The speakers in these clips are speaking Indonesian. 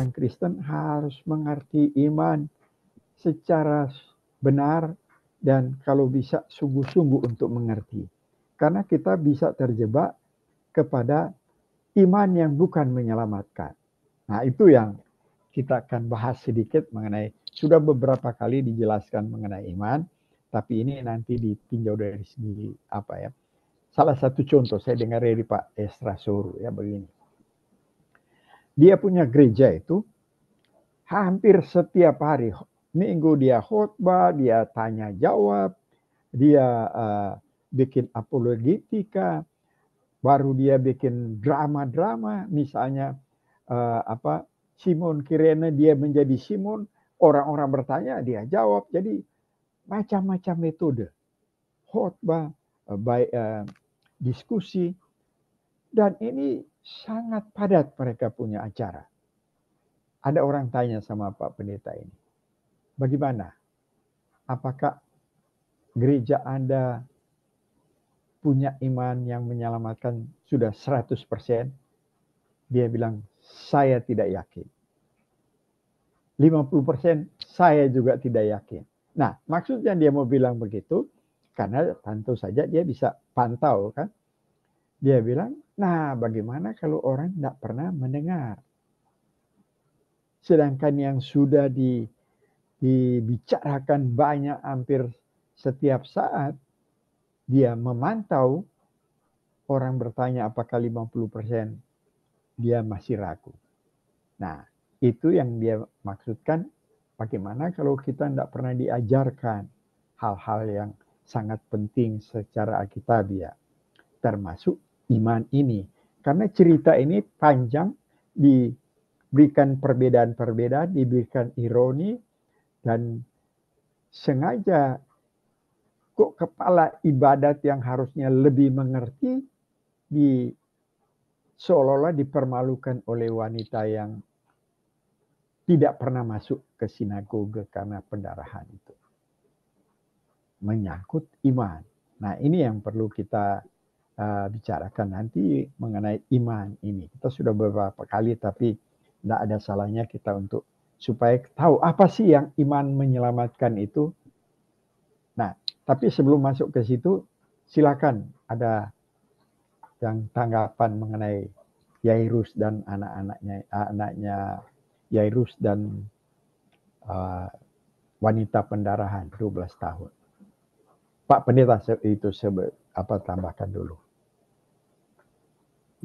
orang Kristen harus mengerti iman secara benar dan kalau bisa sungguh-sungguh untuk mengerti. Karena kita bisa terjebak kepada iman yang bukan menyelamatkan. Nah, itu yang kita akan bahas sedikit mengenai, sudah beberapa kali dijelaskan mengenai iman, tapi ini nanti ditinjau dari segi apa ya. Salah satu contoh saya dengar dari Pak Esra Soru ya begini. Dia punya gereja itu hampir setiap hari minggu dia khotbah, dia tanya jawab, dia bikin apologetika, baru dia bikin drama-drama, misalnya Simon Kirene dia menjadi Simon, orang-orang bertanya dia jawab, jadi macam-macam metode khotbah, diskusi, dan ini sangat padat mereka punya acara. Ada orang tanya sama Pak Pendeta ini, bagaimana? Apakah gereja Anda punya iman yang menyelamatkan sudah 100%? Dia bilang, saya tidak yakin. 50% saya juga tidak yakin. Nah, maksudnya dia mau bilang begitu, karena tentu saja dia bisa pantau kan. Dia bilang, nah bagaimana kalau orang tidak pernah mendengar? Sedangkan yang sudah dibicarakan banyak hampir setiap saat, dia memantau, orang bertanya apakah 50%, dia masih ragu. Nah, itu yang dia maksudkan, bagaimana kalau kita tidak pernah diajarkan hal-hal yang sangat penting secara alkitabiah, termasuk iman ini. Karena cerita ini panjang, diberikan perbedaan-perbedaan, diberikan ironi, dan sengaja kok kepala ibadat yang harusnya lebih mengerti, seolah-olah dipermalukan oleh wanita yang tidak pernah masuk ke sinagoga karena pendarahan itu. Menyangkut iman. Nah, ini yang perlu kita bicarakan nanti mengenai iman ini. Kita sudah beberapa kali, tapi tidak ada salahnya kita untuk supaya tahu apa sih yang iman menyelamatkan itu. Nah, tapi sebelum masuk ke situ, silakan ada yang tanggapan mengenai Yairus dan anaknya Yairus dan wanita pendarahan 12 tahun. Pak Pendeta itu tambahkan dulu.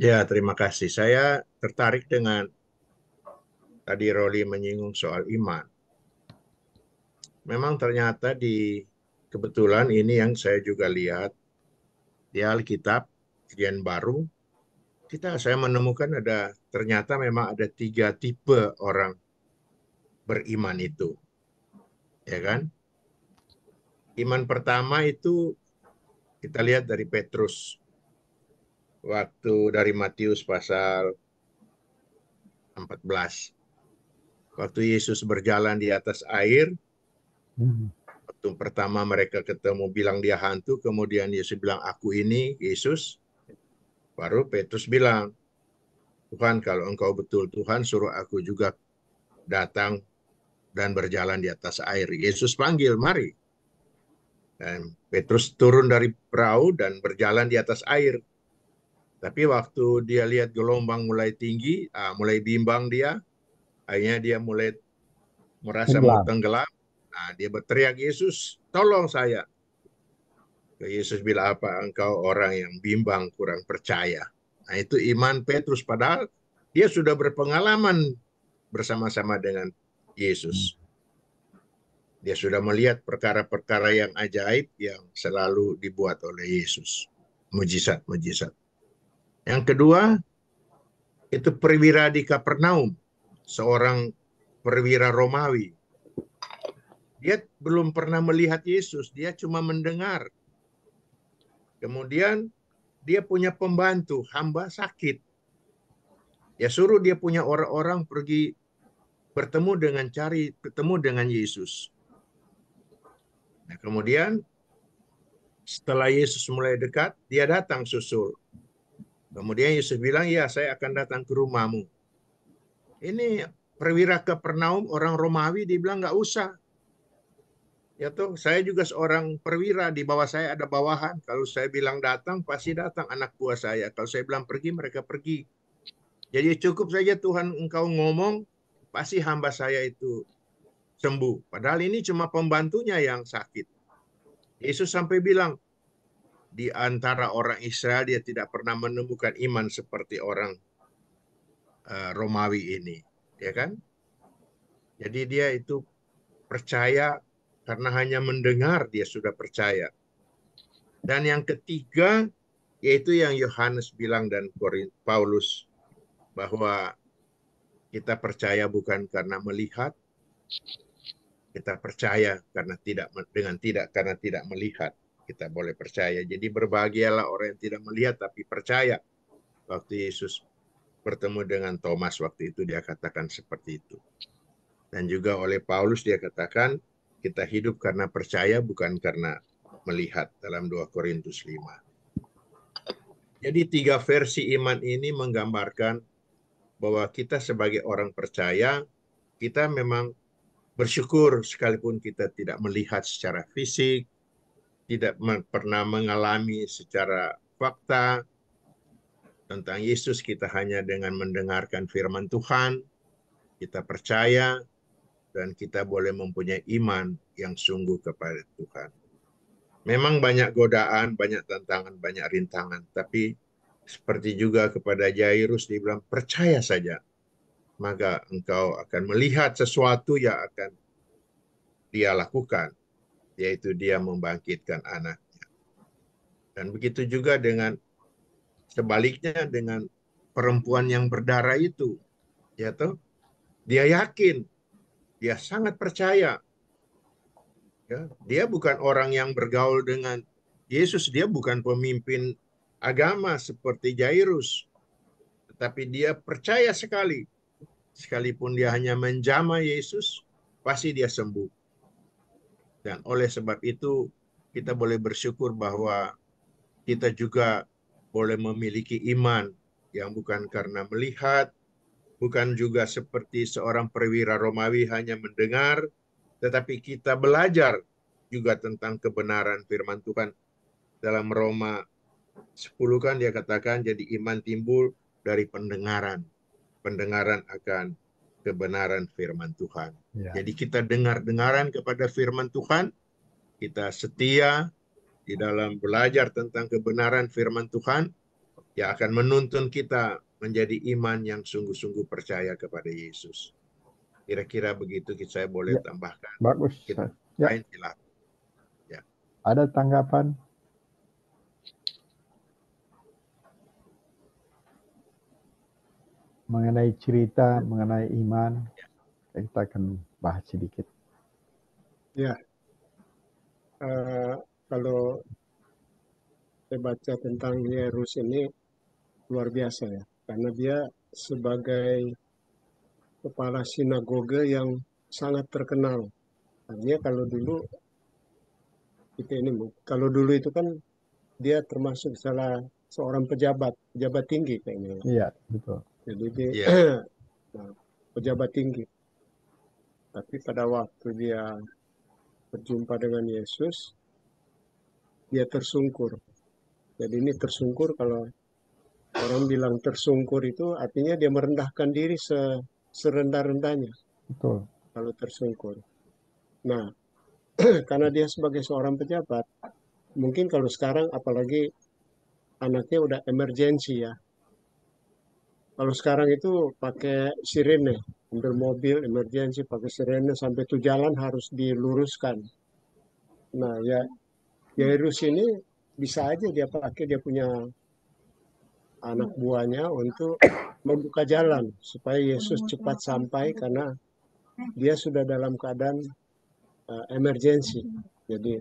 Ya, terima kasih. Saya tertarik dengan tadi Roli menyinggung soal iman. Memang ternyata kebetulan ini yang saya juga lihat di Alkitab, Perjanjian Baru, saya menemukan ternyata memang ada 3 tipe orang beriman itu. Ya kan? Iman pertama itu kita lihat dari Petrus. Waktu dari Matius pasal 14. Waktu Yesus berjalan di atas air, waktu pertama mereka ketemu bilang dia hantu, kemudian Yesus bilang aku ini Yesus. Baru Petrus bilang, Tuhan kalau engkau betul Tuhan, suruh aku juga datang dan berjalan di atas air. Yesus panggil, mari. Dan Petrus turun dari perahu dan berjalan di atas air. Tapi waktu dia lihat gelombang mulai tinggi, mulai bimbang dia, akhirnya dia mulai merasa mau tenggelam. Nah, dia berteriak, Yesus, tolong saya. Yesus bilang, apa engkau orang yang bimbang, kurang percaya. Nah, itu iman Petrus, padahal dia sudah berpengalaman bersama-sama dengan Yesus. Dia sudah melihat perkara-perkara yang ajaib yang selalu dibuat oleh Yesus. Mujizat-mujizat. Yang kedua, itu perwira di Kapernaum. Seorang perwira Romawi. Dia belum pernah melihat Yesus, dia cuma mendengar. Kemudian dia punya pembantu, hamba sakit. Ya suruh dia punya orang-orang pergi ketemu dengan Yesus. Nah, kemudian setelah Yesus mulai dekat, dia datang susul. Kemudian Yesus bilang, ya saya akan datang ke rumahmu. Ini perwira Kapernaum orang Romawi, dibilang nggak usah. Ya toh, saya juga seorang perwira, di bawah saya ada bawahan. Kalau saya bilang datang, pasti datang anak buah saya. Kalau saya bilang pergi, mereka pergi. Jadi cukup saja Tuhan engkau ngomong, pasti hamba saya itu sembuh. Padahal ini cuma pembantunya yang sakit. Yesus sampai bilang, di antara orang Israel dia tidak pernah menemukan iman seperti orang Romawi ini. Ya kan? Jadi dia itu percaya karena hanya mendengar dia sudah percaya. Dan yang ketiga, yaitu yang Yohanes bilang dan Paulus, bahwa kita percaya bukan karena melihat, kita percaya karena tidak melihat. Kita boleh percaya. Jadi berbahagialah orang yang tidak melihat tapi percaya. Waktu Yesus bertemu dengan Thomas waktu itu dia katakan seperti itu. Dan juga oleh Paulus dia katakan kita hidup karena percaya bukan karena melihat dalam 2 Korintus 5. Jadi 3 versi iman ini menggambarkan bahwa kita sebagai orang percaya, kita memang bersyukur sekalipun kita tidak melihat secara fisik, tidak pernah mengalami secara fakta tentang Yesus, kita hanya dengan mendengarkan firman Tuhan, kita percaya, dan kita boleh mempunyai iman yang sungguh kepada Tuhan. Memang banyak godaan, banyak tantangan, banyak rintangan, tapi seperti juga kepada Jairus dibilang, percaya saja, maka engkau akan melihat sesuatu yang akan dia lakukan, yaitu dia membangkitkan anaknya. Dan begitu juga dengan sebaliknya dengan perempuan yang berdarah itu, ya toh, dia yakin, dia sangat percaya, ya, dia bukan orang yang bergaul dengan Yesus, dia bukan pemimpin agama seperti Jairus, tetapi dia percaya sekali, sekalipun dia hanya menjamah Yesus, pasti dia sembuh. Dan oleh sebab itu kita boleh bersyukur bahwa kita juga boleh memiliki iman yang bukan karena melihat, bukan juga seperti seorang perwira Romawi hanya mendengar, tetapi kita belajar juga tentang kebenaran firman Tuhan. Dalam Roma 10 kan dia katakan, jadi iman timbul dari pendengaran. Pendengaran akan kebenaran firman Tuhan. Ya. Jadi kita dengar-dengaran kepada firman Tuhan, kita setia di dalam belajar tentang kebenaran firman Tuhan, yang akan menuntun kita menjadi iman yang sungguh-sungguh percaya kepada Yesus. Kira-kira begitu saya boleh Ya, tambahkan. bagus. Kita Ya, lain silakan. Ya. ada tanggapan? Mengenai cerita, mengenai iman, kita akan bahas sedikit. Ya, kalau saya baca tentang Yairus ini luar biasa ya, karena dia sebagai kepala sinagoga yang sangat terkenal. Artinya kalau dulu itu kan dia termasuk salah seorang pejabat tinggi kayaknya. Iya, betul. Jadi dia Ya. nah, pejabat tinggi. Tapi pada waktu dia berjumpa dengan Yesus, dia tersungkur. Jadi ini tersungkur, kalau orang bilang tersungkur itu artinya dia merendahkan diri serendah-rendahnya Betul. kalau tersungkur. Nah, karena dia sebagai seorang pejabat, mungkin kalau sekarang apalagi anaknya udah emergensi ya. Kalau sekarang itu pakai sirene, ambil mobil emergensi pakai sirene sampai tuh jalan harus diluruskan. Nah, ya Yairus ini bisa aja dia punya anak buahnya untuk membuka jalan supaya Yesus cepat sampai karena dia sudah dalam keadaan emergensi. Jadi,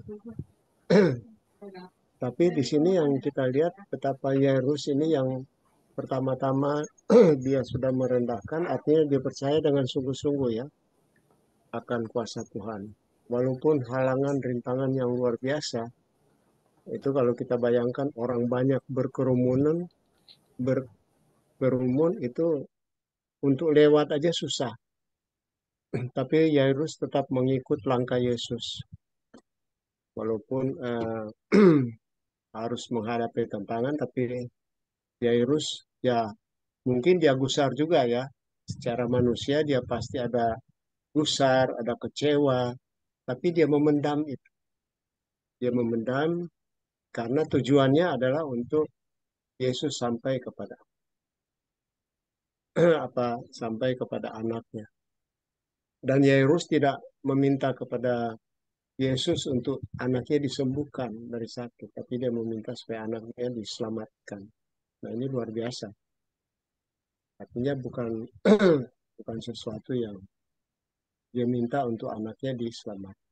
tapi di sini yang kita lihat betapa Yairus ini yang pertama-tama dia sudah merendahkan, artinya dia percaya dengan sungguh-sungguh ya akan kuasa Tuhan. Walaupun halangan, rintangan yang luar biasa, itu kalau kita bayangkan orang banyak berkerumun itu untuk lewat aja susah. Tapi Yairus tetap mengikut langkah Yesus. Walaupun harus menghadapi tantangan, tapi Yairus ya mungkin dia gusar juga ya. Secara manusia dia pasti ada gusar, ada kecewa, tapi dia memendam itu. Dia memendam karena tujuannya adalah untuk Yesus sampai kepada sampai kepada anaknya. Dan Yairus tidak meminta kepada Yesus untuk anaknya disembuhkan dari sakit, tapi dia meminta supaya anaknya diselamatkan. Nah, ini luar biasa. Artinya bukan bukan sesuatu yang dia minta untuk anaknya diselamatkan.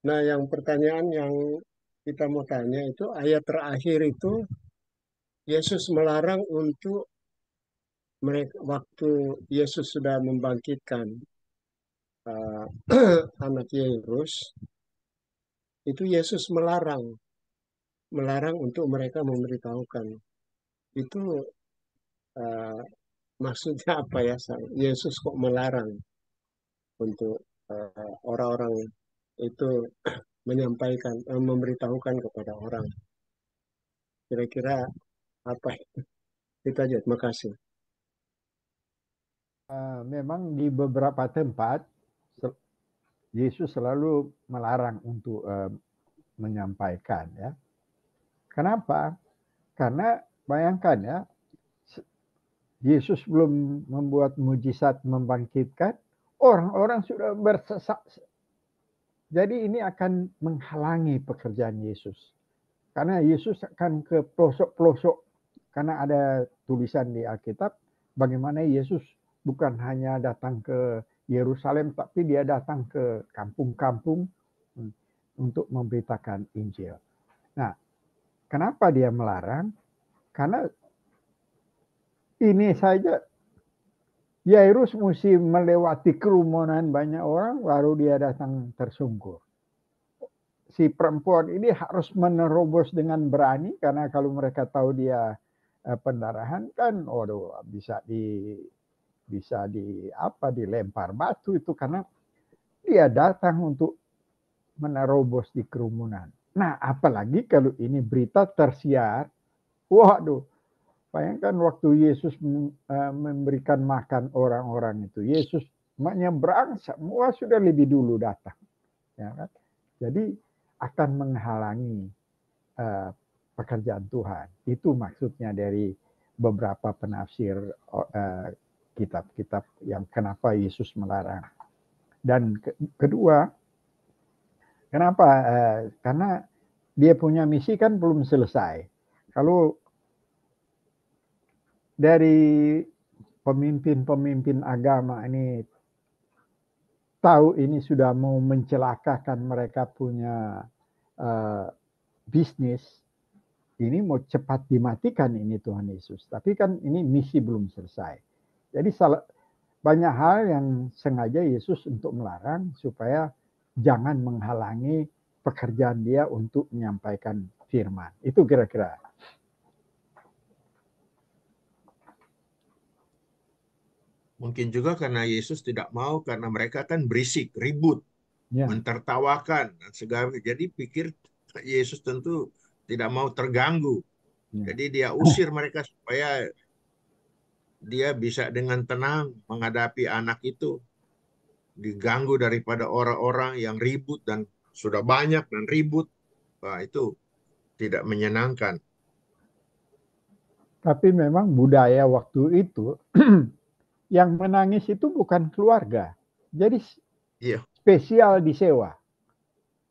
Nah, yang pertanyaan yang kita mau tanya itu ayat terakhir itu Yesus melarang untuk mereka waktu Yesus sudah membangkitkan uh, anak Yairus, itu Yesus melarang untuk mereka memberitahukan. Itu uh, maksudnya apa ya? Yesus kok melarang untuk orang-orang itu menyampaikan, memberitahukan kepada orang. Kira-kira apa? Itu aja. Terima kasih. Memang di beberapa tempat Yesus selalu melarang untuk menyampaikan ya. Kenapa? Karena bayangkan ya, Yesus belum membuat mujizat membangkitkan, orang-orang sudah bersesak. Jadi ini akan menghalangi pekerjaan Yesus. Karena Yesus akan ke pelosok-pelosok. Karena ada tulisan di Alkitab, bagaimana Yesus bukan hanya datang ke Yerusalem, tapi dia datang ke kampung-kampung untuk memberitakan Injil. Nah, kenapa dia melarang? Karena ini saja Yairus mesti melewati kerumunan banyak orang, baru dia datang tersungkur. Si perempuan ini harus menerobos dengan berani, karena kalau mereka tahu dia pendarahan kan, waduh, bisa dilempar batu itu, karena dia datang untuk menerobos di kerumunan. Nah, apalagi kalau ini berita tersiar, waduh, bayangkan waktu Yesus memberikan makan orang-orang itu, Yesus menyeberang, semua sudah lebih dulu datang, ya kan? Jadi akan menghalangi pekerjaan Tuhan. Itu maksudnya dari beberapa penafsir kitab-kitab yang kenapa Yesus melarang. Dan kedua, kenapa? Karena dia punya misi kan belum selesai. Kalau dari pemimpin-pemimpin agama ini tahu ini sudah mau mencelakakan mereka punya bisnis, ini mau cepat dimatikan ini Tuhan Yesus. Tapi kan ini misi belum selesai. Jadi banyak hal yang sengaja Yesus untuk melarang supaya jangan menghalangi pekerjaan dia untuk menyampaikan firman. Itu kira-kira. Mungkin juga karena Yesus tidak mau, karena mereka kan berisik, ribut, Ya. mentertawakan, dan segala. Jadi pikir Yesus tentu tidak mau terganggu. Ya. Jadi dia usir mereka supaya dia bisa dengan tenang menghadapi anak itu. Diganggu daripada orang-orang yang ribut dan sudah banyak dan ribut. Wah, itu tidak menyenangkan. Tapi memang budaya waktu itu yang menangis itu bukan keluarga. Jadi Iya. spesial disewa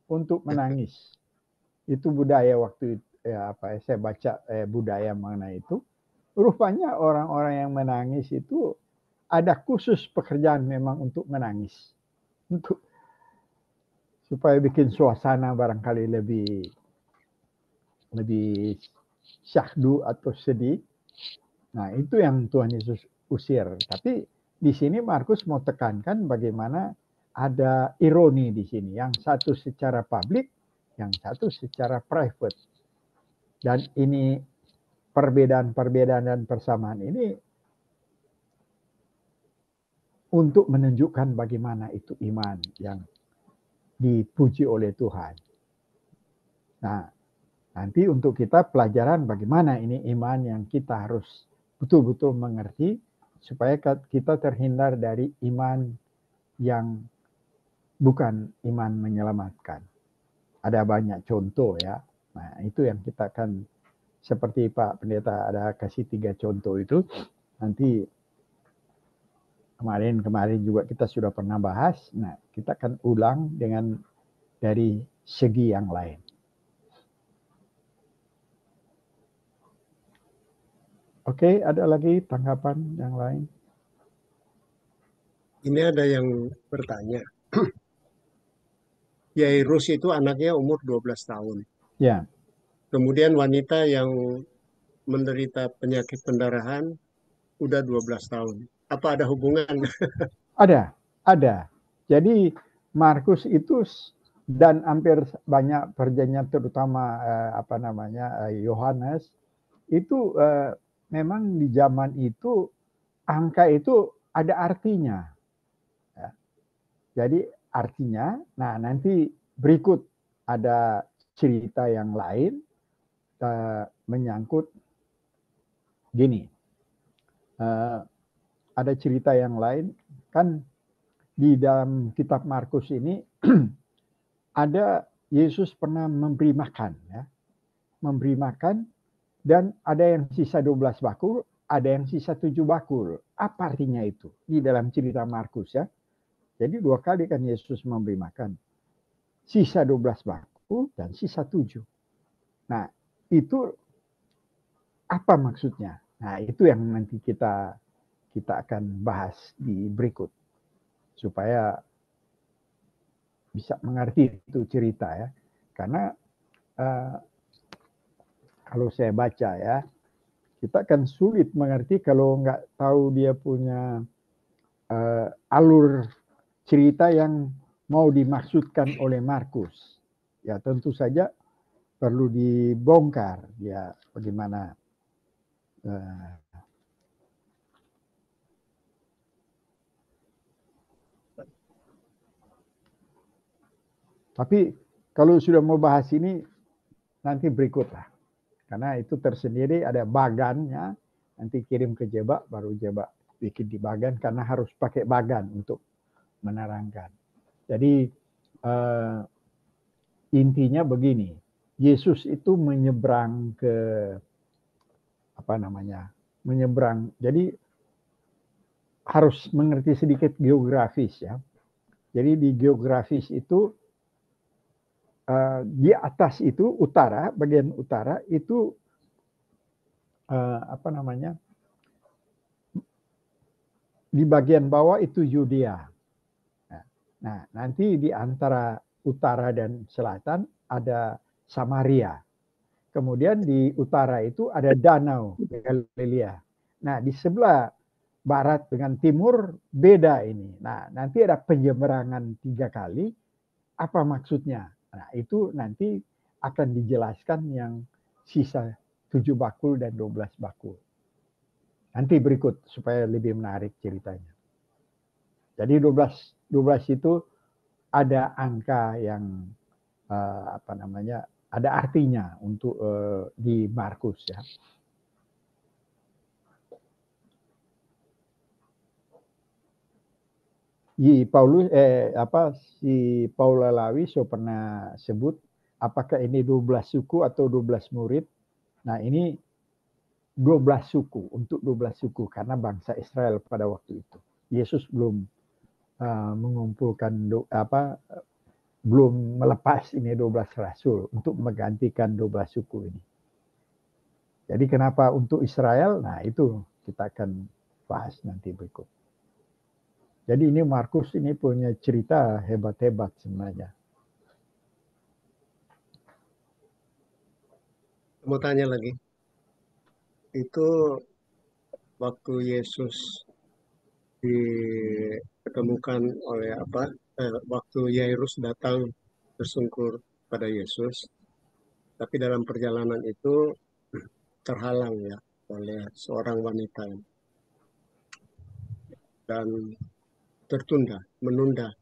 untuk menangis. Itu budaya waktu itu. Ya, saya baca budaya mengenai itu. Rupanya orang-orang yang menangis itu ada khusus pekerjaan memang untuk menangis. Untuk supaya bikin suasana barangkali lebih syahdu atau sedih. Nah, itu yang Tuhan Yesus usir. Tapi di sini Markus mau tekankan bagaimana ada ironi di sini. Yang satu secara publik, yang satu secara private. Dan ini perbedaan-perbedaan dan persamaan ini untuk menunjukkan bagaimana itu iman yang dipuji oleh Tuhan. Nah, nanti untuk kita pelajaran bagaimana ini iman yang kita harus betul-betul mengerti supaya kita terhindar dari iman yang bukan iman menyelamatkan. Ada banyak contoh ya. Nah, itu yang kita akan seperti Pak Pendeta ada kasih 3 contoh itu. Nanti kemarin juga kita sudah pernah bahas. Nah, kita akan ulang dengan dari segi yang lain. Oke, ada lagi tanggapan yang lain? Ini ada yang bertanya. Yairus itu anaknya umur 12 tahun. Ya. Kemudian wanita yang menderita penyakit pendarahan udah 12 tahun. Apa ada hubungan? Ada. Jadi Markus itu dan hampir banyak perjanjian terutama Yohanes itu memang di zaman itu angka itu ada artinya. Ya. Jadi artinya, nah nanti berikut ada cerita yang lain menyangkut gini. Ada cerita yang lain kan di dalam kitab Markus ini ada Yesus pernah memberi makan ya. Memberi makan dan ada yang sisa 12 bakul, ada yang sisa 7 bakul. Apa artinya itu di dalam cerita Markus ya? Jadi 2 kali kan Yesus memberi makan. Sisa 12 bakul dan sisa 7. Nah, itu apa maksudnya? Nah, itu yang nanti kita akan bahas di berikut supaya bisa mengerti itu cerita ya. Karena kalau saya baca ya, kita akan sulit mengerti kalau nggak tahu dia punya alur cerita yang mau dimaksudkan oleh Markus. Ya tentu saja perlu dibongkar ya bagaimana tapi kalau sudah mau bahas ini nanti berikutlah. Karena itu tersendiri ada bagannya, nanti kirim ke Jebak, baru Jebak bikin di bagan karena harus pakai bagan untuk menerangkan. Jadi intinya begini, Yesus itu menyeberang ke menyeberang. Jadi harus mengerti sedikit geografis ya. Jadi di geografis itu di atas itu utara, bagian utara itu di bagian bawah itu Yudea. Nah, nanti di antara utara dan selatan ada Samaria. Kemudian di utara itu ada danau Galilea. Nah, di sebelah barat dengan timur beda ini. Nah, nanti ada penyeberangan 3 kali. Apa maksudnya? Nah, itu nanti akan dijelaskan yang sisa 7 bakul dan 12 bakul. Nanti berikut supaya lebih menarik ceritanya. Jadi 12 itu ada angka yang ada artinya untuk di Markus ya. Si Paul Lawi so pernah sebut apakah ini 12 suku atau 12 murid. Nah, ini 12 suku, untuk 12 suku karena bangsa Israel pada waktu itu. Yesus belum mengumpulkan belum melepas ini 12 rasul untuk menggantikan 12 suku ini. Jadi kenapa untuk Israel? Nah, itu kita akan bahas nanti berikut. Jadi ini Markus ini punya cerita hebat-hebat sebenarnya. Mau tanya lagi. Itu waktu Yesus diketemukan oleh waktu Yairus datang bersungkur pada Yesus, tapi dalam perjalanan itu terhalang ya oleh seorang wanita dan menunda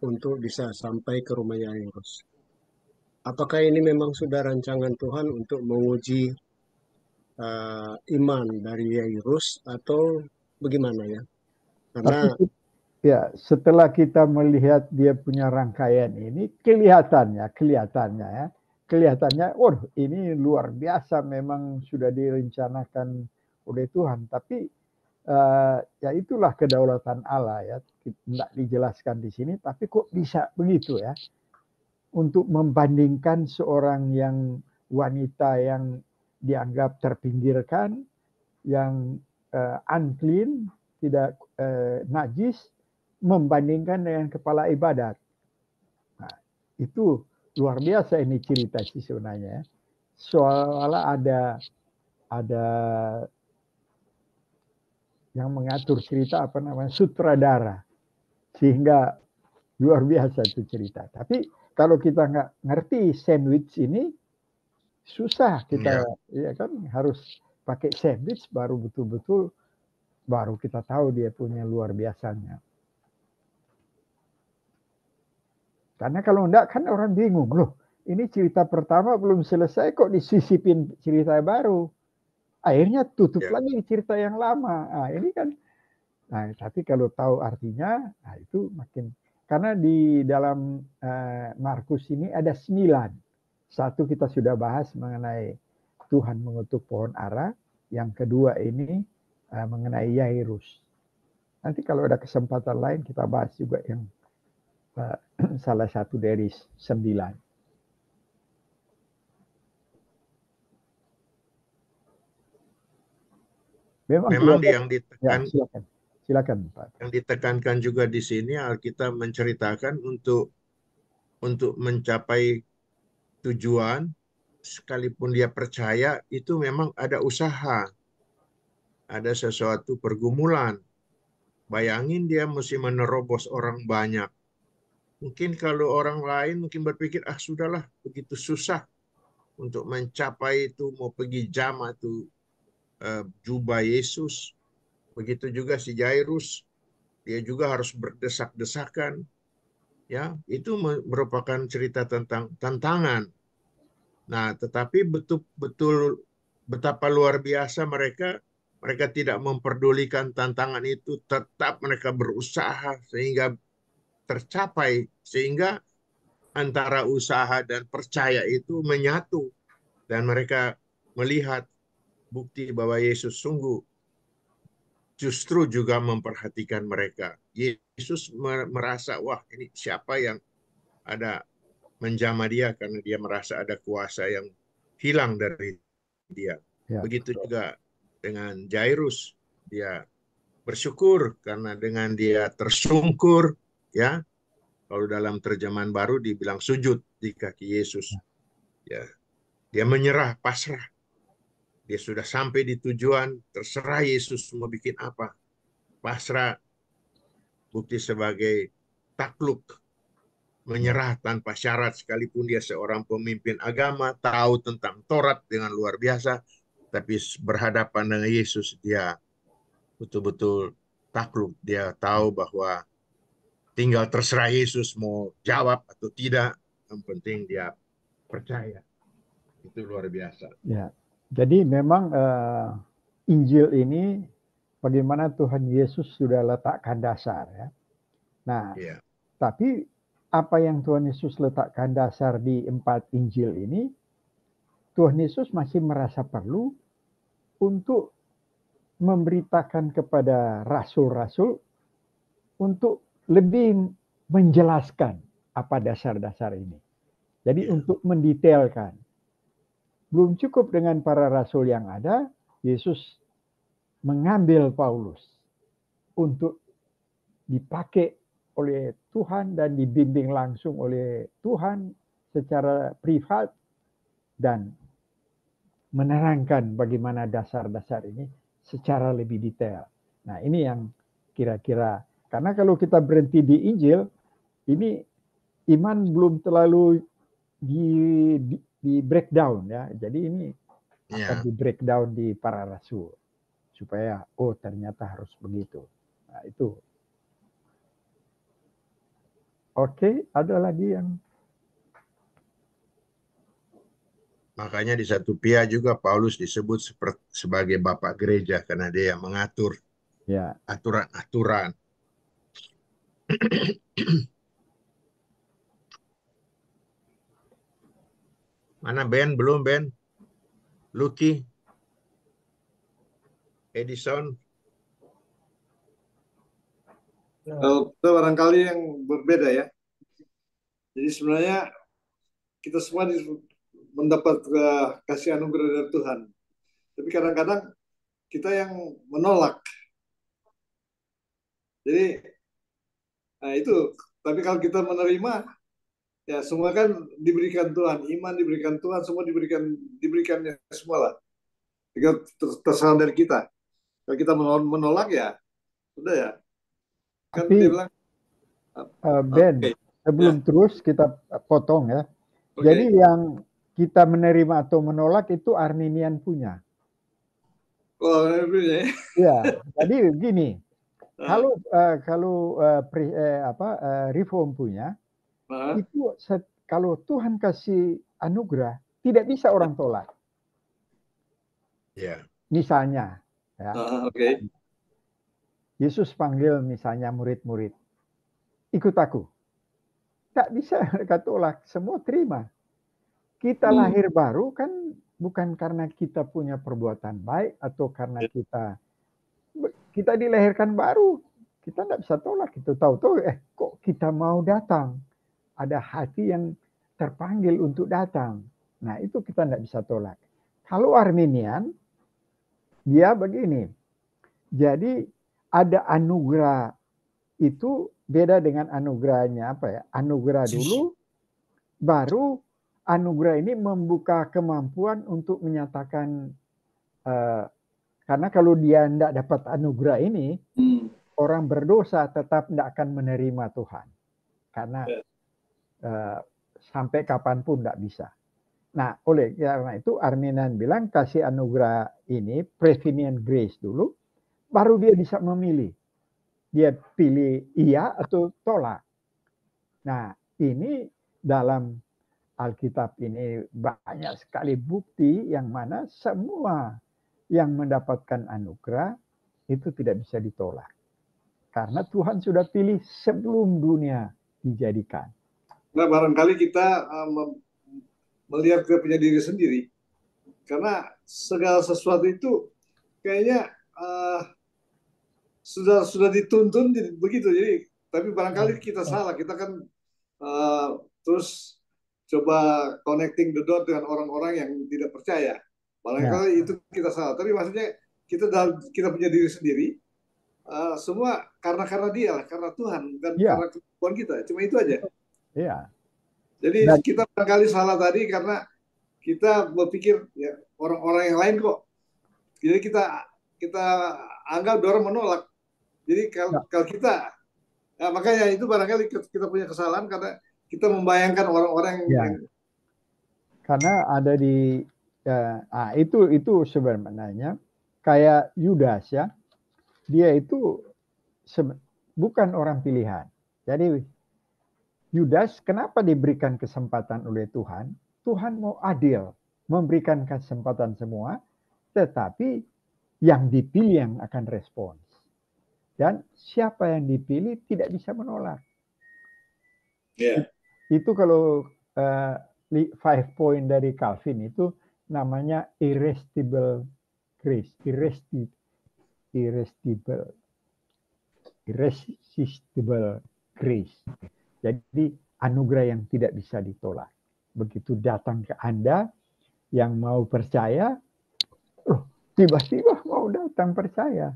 untuk bisa sampai ke rumah Yairus. Apakah ini memang sudah rancangan Tuhan untuk menguji iman dari Yairus atau bagaimana ya? Tapi Karena ya setelah kita melihat dia punya rangkaian ini, kelihatannya, oh ini luar biasa, memang sudah direncanakan oleh Tuhan. Tapi ya itulah kedaulatan Allah ya, tidak dijelaskan di sini. Tapi kok bisa begitu ya? Untuk membandingkan seorang yang wanita yang dianggap terpinggirkan, yang unclean, tidak najis, membandingkan dengan kepala ibadat. Nah, itu luar biasa ini cerita sih sebenarnya. Soalnya ada yang mengatur cerita, apa namanya, sutradara, sehingga luar biasa itu cerita. Tapi kalau kita nggak ngerti sandwich ini, susah kita, ya kan, harus pakai sandwich baru betul-betul baru kita tahu dia punya luar biasanya. Karena kalau enggak kan orang bingung, loh ini cerita pertama belum selesai kok disisipin cerita baru. Akhirnya tutup lagi cerita yang lama. Nah, ini kan, nah tapi kalau tahu artinya, nah itu makin, karena di dalam Markus ini ada 9. Satu kita sudah bahas mengenai Tuhan mengutuk pohon ara, yang kedua ini mengenai Yairus. Nanti kalau ada kesempatan lain kita bahas juga yang salah satu dari 9. Memang yang ya, silakan Pak. Yang ditekankan juga di sini Alkitab menceritakan untuk mencapai tujuan, sekalipun dia percaya, itu memang ada usaha, ada sesuatu pergumulan. Bayangin dia mesti menerobos orang banyak. Mungkin kalau orang lain mungkin berpikir, sudahlah, begitu susah untuk mencapai itu, mau pergi jama itu jubah Yesus. Begitu juga si Jairus, dia juga harus berdesak-desakan. Ya, itu merupakan cerita tentang tantangan. Nah, tetapi betul-betul betapa luar biasa mereka tidak memperdulikan tantangan itu, tetap mereka berusaha sehingga tercapai, sehingga antara usaha dan percaya itu menyatu, dan mereka melihat bukti bahwa Yesus sungguh justru juga memperhatikan mereka. Yesus merasa, wah ini siapa yang ada menjamah dia, karena dia merasa ada kuasa yang hilang dari dia. Ya. Begitu juga dengan Jairus, dia bersyukur karena dengan dia tersungkur, ya, kalau dalam terjemahan baru dibilang sujud di kaki Yesus, ya, dia menyerah, pasrah. Dia sudah sampai di tujuan, terserah Yesus mau bikin apa, pasrah, bukti sebagai takluk, menyerah tanpa syarat, sekalipun dia seorang pemimpin agama, tahu tentang Taurat dengan luar biasa, tapi berhadapan dengan Yesus dia betul-betul takluk. Dia tahu bahwa tinggal terserah Yesus mau jawab atau tidak, yang penting dia percaya. Itu luar biasa. Ya, jadi memang Injil ini bagaimana Tuhan Yesus sudah letakkan dasar ya. Nah, tapi apa yang Tuhan Yesus letakkan dasar di 4 Injil ini, Tuhan Yesus masih merasa perlu untuk memberitakan kepada rasul-rasul untuk lebih menjelaskan apa dasar-dasar ini. Jadi untuk mendetailkan. Belum cukup dengan para rasul yang ada, Yesus mengambil Paulus untuk dipakai oleh Tuhan dan dibimbing langsung oleh Tuhan secara privat dan menerangkan bagaimana dasar-dasar ini secara lebih detail. Nah, ini yang kira-kira, karena kalau kita berhenti di Injil, ini iman belum terlalu di breakdown ya. Jadi ini akan di breakdown di para rasul supaya ternyata harus begitu. Nah, itu. Oke, ada lagi yang Makanya di 1 Pia juga Paulus disebut sebagai bapak gereja karena dia yang mengatur ya. aturan-aturan. Mana Ben? Belum Ben? Lucky? Edison? Kalau kita barangkali yang berbeda ya. Jadi sebenarnya kita semua mendapat kasih anugerah dari Tuhan. Tapi kadang-kadang kita yang menolak. Jadi nah itu. Tapi kalau kita menerima, ya semua kan diberikan Tuhan, iman diberikan Tuhan, semua diberikannya semua lah. Tinggal terserah dari kita. Kalau kita menolak ya, sudah ya. Kan Tapi dia bilang, Ben, oke, sebelum ya, terus kita potong ya. oke. Jadi yang kita menerima atau menolak itu Arminian punya. Oh, ya. Ya, jadi gini, kalau Reform punya, itu kalau Tuhan kasih anugerah, tidak bisa orang tolak. Ya. Misalnya, ya, Oke. Yesus panggil misalnya murid-murid, ikut aku. Tak bisa mereka tolak, semua terima. Kita lahir baru kan bukan karena kita punya perbuatan baik atau karena kita dilahirkan baru. Kita tidak bisa tolak itu. Tahu-tahu kok kita mau datang. Ada hati yang terpanggil untuk datang. Nah itu kita tidak bisa tolak. Kalau Arminian, dia begini. Jadi ada anugerah itu beda dengan anugerahnya apa ya? Anugerah dulu, baru anugerah ini membuka kemampuan untuk menyatakan karena kalau dia tidak dapat anugerah ini, orang berdosa tetap tidak akan menerima Tuhan. Karena sampai kapanpun tidak bisa. Nah, oleh karena itu Arminian bilang kasih anugerah ini, prevenient grace dulu, baru dia bisa memilih. Dia pilih iya atau tolak. Nah, ini dalam Alkitab ini banyak sekali bukti yang mana semua yang mendapatkan anugerah itu tidak bisa ditolak. Karena Tuhan sudah pilih sebelum dunia dijadikan. Nah, barangkali kita melihat kita punya diri sendiri. Karena segala sesuatu itu kayaknya sudah dituntun begitu. Jadi, tapi barangkali kita salah. Kita kan terus coba connecting the dot dengan orang-orang yang tidak percaya. Barangkali itu kita salah. Tapi maksudnya kita punya diri sendiri. Semua karena dia lah, karena Tuhan, bukan karena kemampuan kita. Cuma itu aja. Iya. Jadi kita barangkali salah tadi karena kita berpikir ya orang-orang yang lain kok. Jadi kita anggap orang menolak. Jadi kalau kita, ya makanya itu barangkali kita punya kesalahan karena kita membayangkan orang-orang yang karena ada di itu sebenarnya kayak Yudas ya, dia itu bukan orang pilihan. Jadi Yudas kenapa diberikan kesempatan oleh Tuhan? Tuhan mau adil, memberikan kesempatan semua, tetapi yang dipilih yang akan respons. Dan siapa yang dipilih tidak bisa menolak. Itu kalau 5 point dari Calvin itu namanya irresistible grace. Irresistible grace. Jadi anugerah yang tidak bisa ditolak. Begitu datang ke Anda yang mau percaya, tiba-tiba mau datang percaya.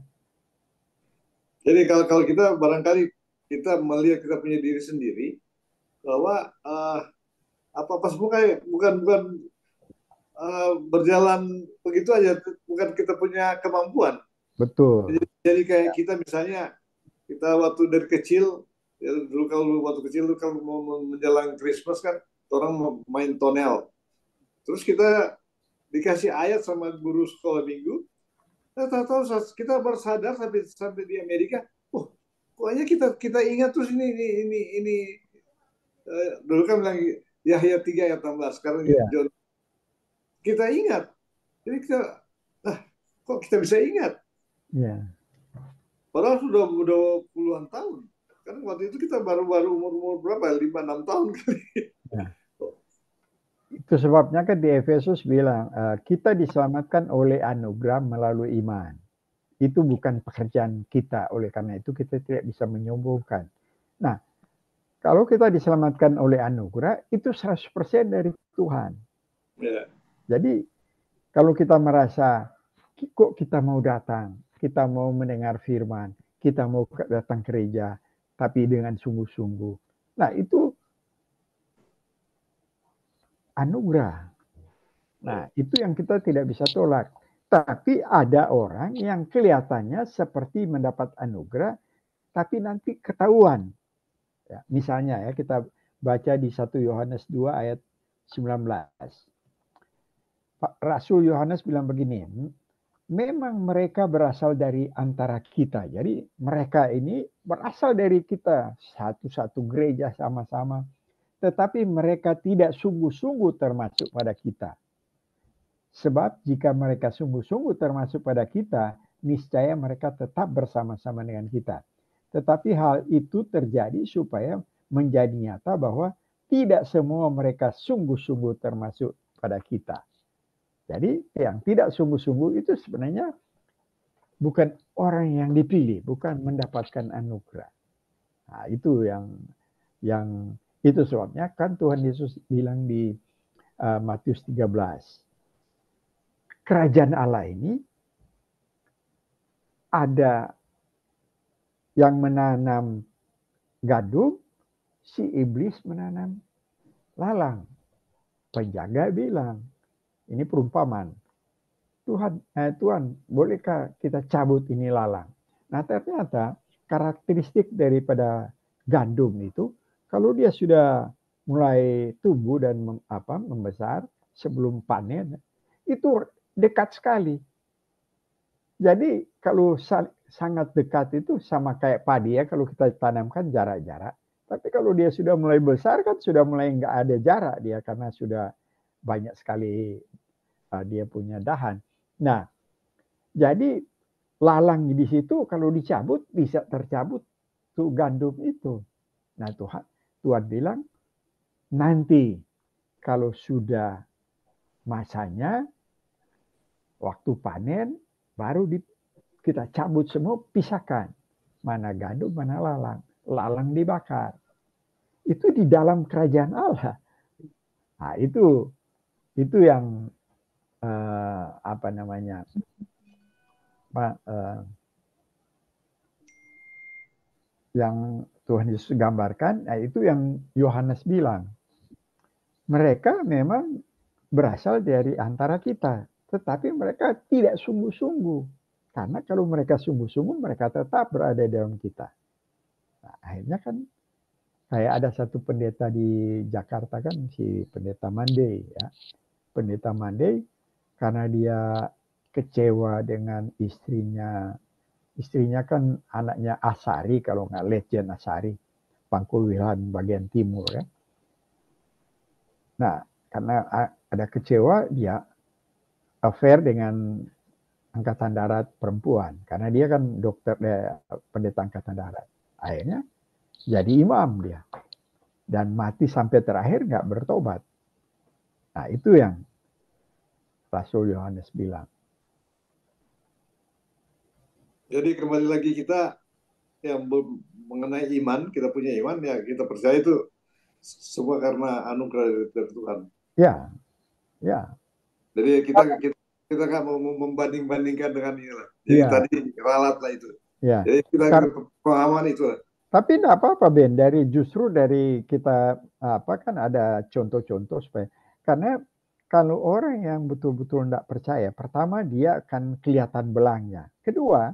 Jadi kalau kita barangkali kita melihat kita punya diri sendiri bahwa apa-apa semua kayak bukan berjalan begitu aja, bukan kita punya kemampuan. Betul. Jadi kayak kita misalnya kita waktu dari kecil ya, dulu kalau waktu kecil tuh kalau mau menjelang Christmas kan orang mau main tonel. Terus kita dikasih ayat sama guru sekolah minggu. Tahu kita baru sadar sampai di Amerika, kok aja kita ingat terus ini Dulu kan bilang Yahya 3 ayat 16, sekarang Iya. John. Kita ingat. Jadi kita, kok kita bisa ingat? Iya. Padahal sudah puluhan tahun. Kan waktu itu kita baru-baru umur berapa? 5-6 tahun kali. Ya. Itu sebabnya kan di Efesus bilang, kita diselamatkan oleh anugerah melalui iman. Itu bukan pekerjaan kita, oleh karena itu kita tidak bisa menyombongkan. Nah, kalau kita diselamatkan oleh anugerah, itu 100% dari Tuhan. Ya. Jadi, kalau kita merasa, kok kita mau datang, kita mau mendengar firman, kita mau datang ke gereja, tapi dengan sungguh-sungguh. Nah, itu anugerah. Nah, itu yang kita tidak bisa tolak. Tapi ada orang yang kelihatannya seperti mendapat anugerah, tapi nanti ketahuan. Ya, misalnya ya, kita baca di 1 Yohanes 2 ayat 19. Rasul Yohanes bilang begini, memang mereka berasal dari antara kita. Jadi mereka ini berasal dari kita, satu-satu gereja sama-sama. Tetapi mereka tidak sungguh-sungguh termasuk pada kita. Sebab jika mereka sungguh-sungguh termasuk pada kita, niscaya mereka tetap bersama-sama dengan kita. Tetapi hal itu terjadi supaya menjadi nyata bahwa tidak semua mereka sungguh-sungguh termasuk pada kita. Jadi yang tidak sungguh-sungguh itu sebenarnya bukan orang yang dipilih, bukan mendapatkan anugerah. Nah, itu yang itu sebabnya kan Tuhan Yesus bilang di Matius 13. Kerajaan Allah ini ada yang menanam gandum, si iblis menanam lalang. Penjaga bilang, ini perumpamaan. Tuhan, bolehkah kita cabut ini lalang? Nah, ternyata karakteristik daripada gandum itu, kalau dia sudah mulai tumbuh dan membesar sebelum panen, itu dekat sekali. Jadi kalau sangat dekat itu sama kayak padi ya, kalau kita tanamkan jarak-jarak. Tapi kalau dia sudah mulai besar kan sudah mulai nggak ada jarak dia karena sudah banyak sekali dia punya dahan. Nah, jadi lalang di situ kalau dicabut bisa tercabut tuh gandum itu. Nah, Tuhan bilang nanti kalau sudah masanya waktu panen baru kita cabut semua, pisahkan. Mana gandum, mana lalang. Lalang dibakar. Itu di dalam kerajaan Allah. Nah, itu yang yang Tuhan Yesus gambarkan. Nah, itu yang Yohanes bilang. Mereka memang berasal dari antara kita, tetapi mereka tidak sungguh-sungguh. Karena kalau mereka sungguh-sungguh, mereka tetap berada dalam kita. Nah, akhirnya kan kayak ada satu pendeta di Jakarta kan, si pendeta Mandei ya. Pendeta Mandei karena dia kecewa dengan istrinya. Istrinya kan anaknya Asari, kalau nggak Legend Asari, Pangkuwilan bagian timur ya. Nah, karena ada kecewa, dia affair dengan Angkatan Darat perempuan. Karena dia kan pendeta Angkatan Darat. Akhirnya jadi imam dia. Dan mati sampai terakhir nggak bertobat. Nah, itu yang Rasul Yohanes bilang. Jadi kembali lagi kita yang mengenai iman, kita punya iman, ya kita percaya itu semua karena anugerah dari Tuhan. Ya, ya. Jadi kita nggak mau membanding-bandingkan dengan inilah. Jadi ya. tadi ralat lah itu. Ya. Jadi kita pemahaman itu lah. Tapi tidak apa-apa Ben, justru dari kita kan ada contoh-contoh supaya karena kalau orang yang betul-betul tidak percaya, pertama dia akan kelihatan belangnya. Kedua,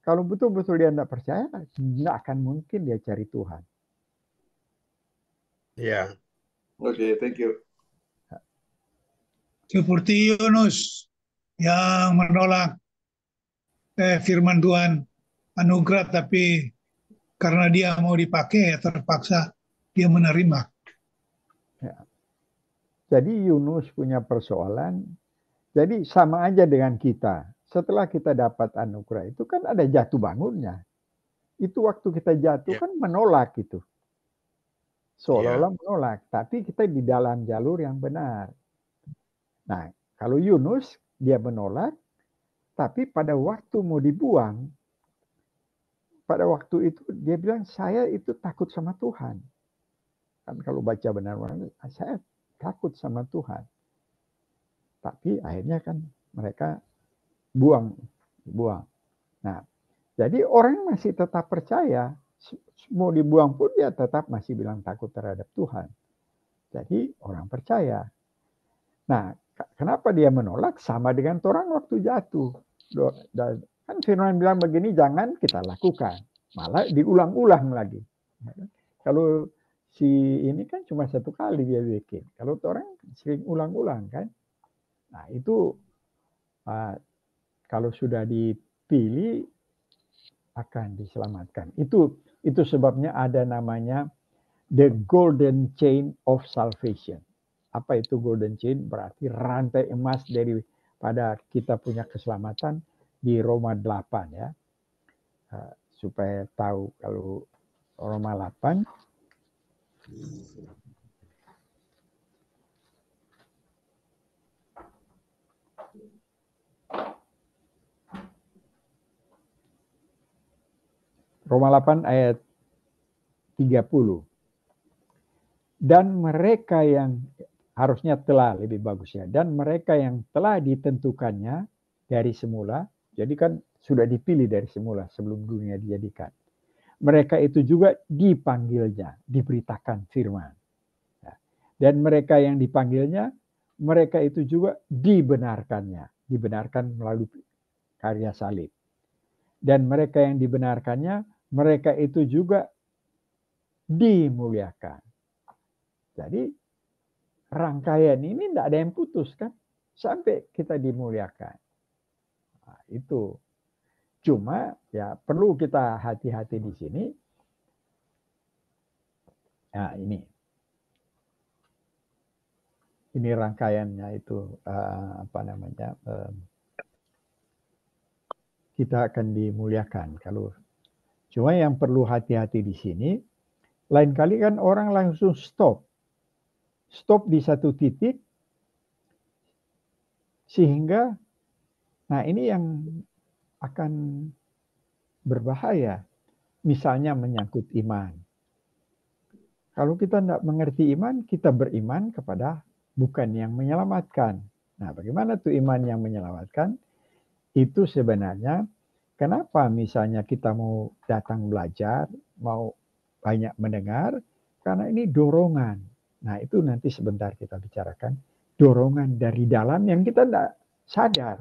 kalau betul-betul dia tidak percaya, tidak akan mungkin dia cari Tuhan. Ya. Oke, thank you. Seperti Yunus yang menolak firman Tuhan, anugerah, tapi karena dia mau dipakai ya terpaksa dia menerima. Ya. Jadi Yunus punya persoalan, jadi sama aja dengan kita. Setelah kita dapat anugerah itu kan ada jatuh bangunnya. Itu waktu kita jatuh kan menolak gitu. Seolah-olah menolak, tapi kita di dalam jalur yang benar. Nah, kalau Yunus dia menolak, tapi pada waktu mau dibuang, pada waktu itu dia bilang saya itu takut sama Tuhan. Kan kalau baca benar, saya takut sama Tuhan. Tapi akhirnya kan mereka buang. Nah, jadi orang masih tetap percaya, mau dibuang pun dia tetap masih bilang takut terhadap Tuhan. Jadi orang percaya. Nah, kenapa dia menolak? Sama dengan orang waktu jatuh. Kan firman bilang begini, jangan kita lakukan. Malah diulang-ulang lagi. Kalau si ini kan cuma satu kali dia bikin. Kalau orang sering ulang-ulang kan. Nah itu kalau sudah dipilih akan diselamatkan. Itu sebabnya ada namanya the golden chain of salvation. Apa itu golden chain? Berarti rantai emas daripada kita punya keselamatan di Roma 8 ya. Supaya tahu kalau Roma 8 ayat 30. Dan mereka yang harusnya telah lebih bagus ya. Dan mereka yang telah ditentukannya dari semula. Jadi kan sudah dipilih dari semula sebelum dunia dijadikan. Mereka itu juga dipanggilnya, diberitakan firman. Dan mereka yang dipanggilnya, mereka itu juga dibenarkannya. Dibenarkan melalui karya salib. Dan mereka yang dibenarkannya, mereka itu juga dimuliakan. Jadi rangkaian ini tidak ada yang putus kan. Sampai kita dimuliakan. Nah, itu. Cuma ya perlu kita hati-hati di sini. Nah ini. Ini rangkaiannya itu kita akan dimuliakan. Kalau cuma yang perlu hati-hati di sini, lain kali kan orang langsung stop di satu titik, sehingga, nah ini yang akan berbahaya. Misalnya menyangkut iman. Kalau kita tidak mengerti iman, kita beriman kepada bukan yang menyelamatkan. Nah, bagaimana tuh iman yang menyelamatkan? Itu sebenarnya kenapa misalnya kita mau datang belajar, mau banyak mendengar, karena ini dorongan. Nah, itu nanti sebentar kita bicarakan. Dorongan dari dalam yang kita tidak sadar.